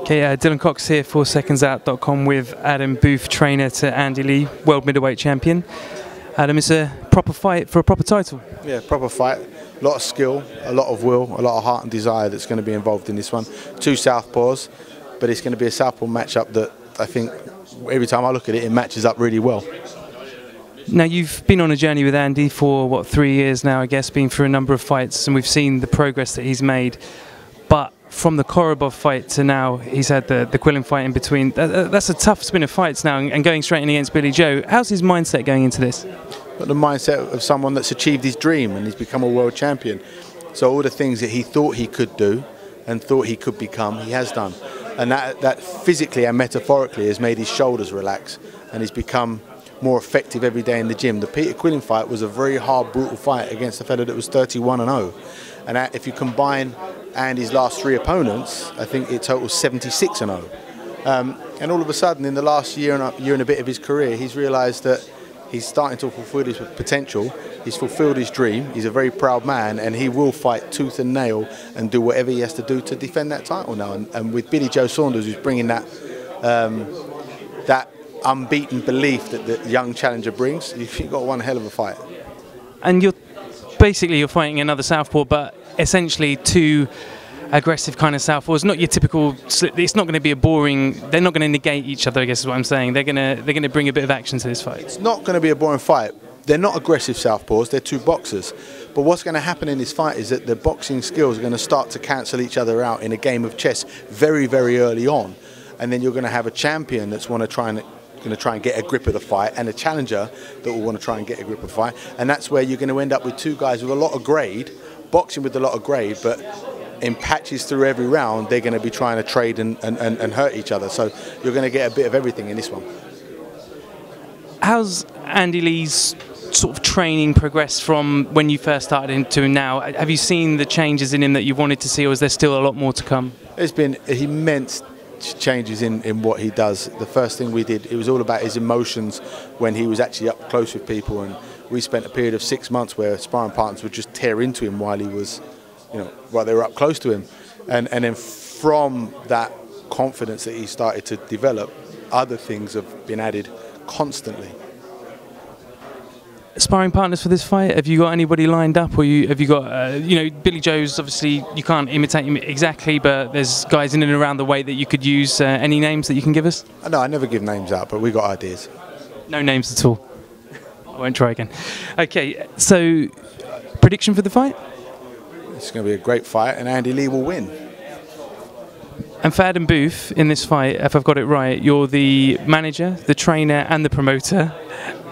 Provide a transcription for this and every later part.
Okay, Dylan Cox here for SecondsOut.com with Adam Booth, trainer to Andy Lee, world middleweight champion. Adam, it's a proper fight for a proper title. Yeah, proper fight. A lot of skill, a lot of will, a lot of heart and desire that's going to be involved in this one. Two southpaws, but it's going to be a southpaw matchup that I think every time I look at it, it matches up really well. Now, you've been on a journey with Andy for, what, 3 years now, I guess, been through a number of fights, and we've seen the progress that he's made. But from the Korobov fight to now, he's had the Quillen fight in between. That's a tough spin of fights now, and going straight in against Billy Joe. How's his mindset going into this? But the mindset of someone that's achieved his dream and he's become a world champion. So all the things that he thought he could do and thought he could become, he has done. And that physically and metaphorically has made his shoulders relax, and he's become more effective every day in the gym. The Peter Quillen fight was a very hard, brutal fight against a fellow that was 31-0. And if you combine Andy's last 3 opponents, I think it totals 76-0. And all of a sudden, in the last year and a bit of his career, he's realised that he's starting to fulfil his potential. He's fulfilled his dream. He's a very proud man, and he will fight tooth and nail and do whatever he has to do to defend that title now. And with Billy Joe Saunders, who's bringing that that unbeaten belief that the young challenger brings, you've got one hell of a fight. And you're fighting another southpaw, but essentially two aggressive kind of southpaws. Not your typical. It's not going to be a boring. They're not going to negate each other, I guess is what I'm saying. They're going to bring a bit of action to this fight. It's not going to be a boring fight. They're not aggressive southpaws. They're two boxers. But what's going to happen in this fight is that the boxing skills are going to start to cancel each other out in a game of chess very, very early on, and then you're going to have a champion that's going to try and get a grip of the fight, and a challenger that will want to try and get a grip of the fight. And that's where you're going to end up with two guys with a lot of grade, boxing with a lot of grade, but in patches through every round, they're going to be trying to trade and hurt each other. So you're going to get a bit of everything in this one. How's Andy Lee's sort of training progressed from when you first started into now? Have you seen the changes in him that you wanted to see, or is there still a lot more to come? There's been immense changes in what he does. The first thing we did, it was all about his emotions when he was actually up close with people, and we spent a period of 6 months where sparring partners would just tear into him while he was, while they were up close to him, and then from that confidence that he started to develop, other things have been added constantly. Sparring partners for this fight, have you got anybody lined up, or have you got, Billy Joe's obviously, you can't imitate him exactly, but there's guys in and around the weight that you could use. Any names that you can give us? No, I never give names out, but we got ideas. No names at all? I won't try again. Okay, so prediction for the fight? It's going to be a great fight, and Andy Lee will win. And for Adam Booth, in this fight, if I've got it right, you're the manager, the trainer and the promoter,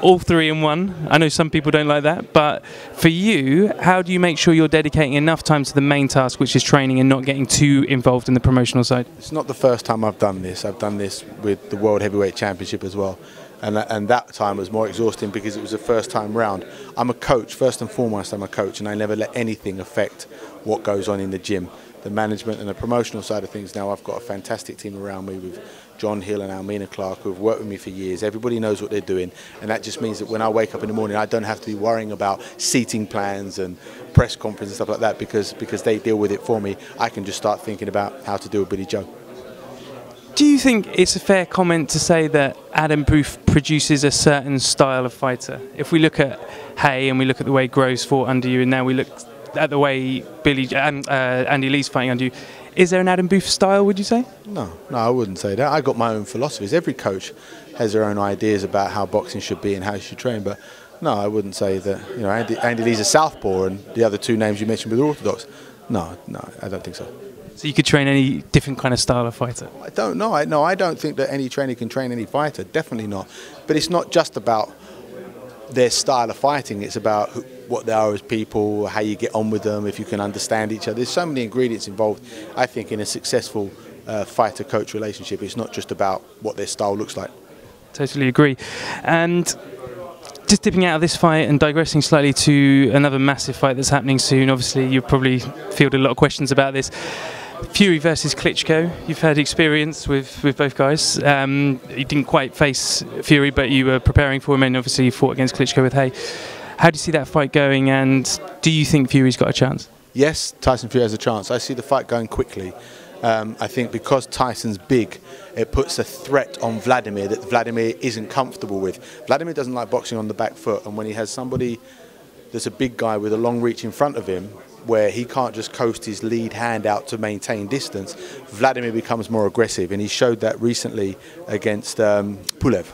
all 3 in one. I know some people don't like that, but for you, how do you make sure you're dedicating enough time to the main task, which is training, and not getting too involved in the promotional side? It's not the first time I've done this. I've done this with the World Heavyweight Championship as well. And that time was more exhausting because it was the first time round. I'm a coach, first and foremost I'm a coach, and I never let anything affect what goes on in the gym. The management and the promotional side of things now, I've got a fantastic team around me with John Hill and Almina Clark, who have worked with me for years. Everybody knows what they're doing, and that just means that when I wake up in the morning, I don't have to be worrying about seating plans and press conference and stuff like that because they deal with it for me. I can just start thinking about how to deal with Billy Joe. Do you think it's a fair comment to say that Adam Booth produces a certain style of fighter? If we look at Hay and we look at the way Groves fought under you, and now we look at the way Andy Lee's fighting under you, is there an Adam Booth style, would you say? No, I wouldn't say that. I got my own philosophies. Every coach has their own ideas about how boxing should be and how you should train, but no, I wouldn't say that. Andy Lee's a southpaw, and the other 2 names you mentioned were orthodox. No, I don't think so. So you could train any different kind of style of fighter? I don't know. I don't think that any trainer can train any fighter. Definitely not. But it's not just about their style of fighting. It's about what they are as people, how you get on with them, if you can understand each other. There's so many ingredients involved, I think, in a successful fighter-coach relationship. It's not just about what their style looks like. Totally agree. And just dipping out of this fight and digressing slightly to another massive fight that's happening soon. Obviously, you've probably fielded a lot of questions about this. Fury versus Klitschko. You've had experience with both guys. You didn't quite face Fury, but you were preparing for him, and obviously you fought against Klitschko with Hay. How do you see that fight going, and do you think Fury's got a chance? Yes, Tyson Fury has a chance. I see the fight going quickly. I think because Tyson's big, it puts a threat on Vladimir that Vladimir isn't comfortable with. Vladimir doesn't like boxing on the back foot, and when he has somebody that's a big guy with a long reach in front of him, where he can't just coast his lead hand out to maintain distance, Vladimir becomes more aggressive, and he showed that recently against Pulev.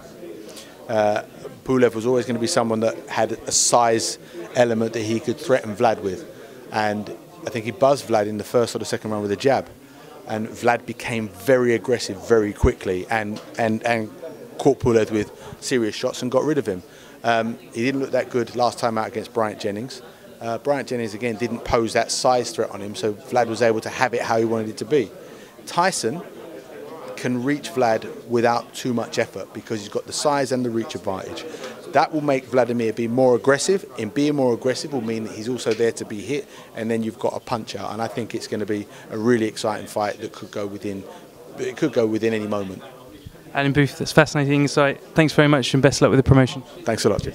Pulev was always going to be someone that had a size element that he could threaten Vlad with, and I think he buzzed Vlad in the first or the second round with a jab, and Vlad became very aggressive very quickly and caught Pulev with serious shots and got rid of him. He didn't look that good last time out against Bryant Jennings. Bryant Jennings again didn't pose that size threat on him, so Vlad was able to have it how he wanted it to be. Tyson can reach Vlad without too much effort because he's got the size and the reach advantage. That will make Vladimir be more aggressive, and being more aggressive will mean that he's also there to be hit, and then you've got a punch out. And I think it's going to be a really exciting fight that could go within any moment. Adam Booth, that's fascinating insight. Thanks very much, and best luck with the promotion. Thanks a lot, Jay.